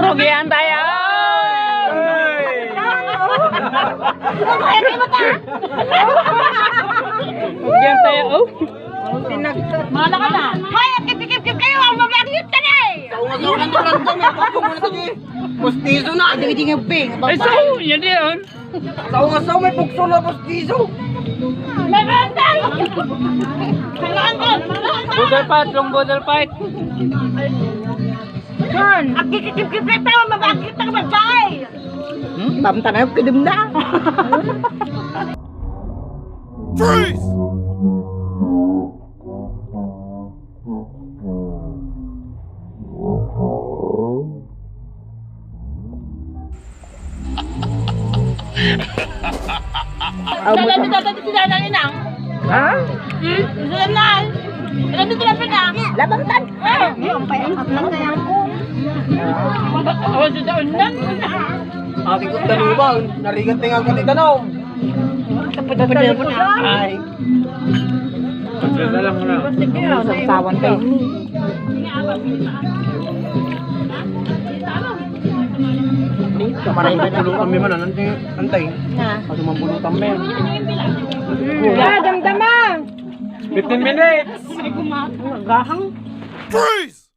Pugian tayo! Pugian tayo, oh! Mana ka na? Hoy, kip kayo! Ang mabaglit ka na eh! Saungan-saungan na lang dyan. Ako muna sige. Postizo na. Hindi nga ping. Ay, so, yan yun! Saungan-saungan may pukso na postizo. Nagandang! Boodle fight, long boodle fight! Yan! Ang kikip kayo! Mabaglit ka ba dyan? Tamta na yung kidim na. Freeze! Dalam dito sila na ninang. Ha? Sila na. Dalam dito na pinang. Labangtan. Ang payang kaya ko. Awan sa taon lang. Aking kong tanubang. Narigat tingnan ko ni Tanong. Padal mo na. Ay. Pagdala mo na. Sasawan kayo. Kamaray ba tulong kami man antay. Kasi mambulutan mo yan. Ya, damdamang. 15 minutes! Gahang. Freeze!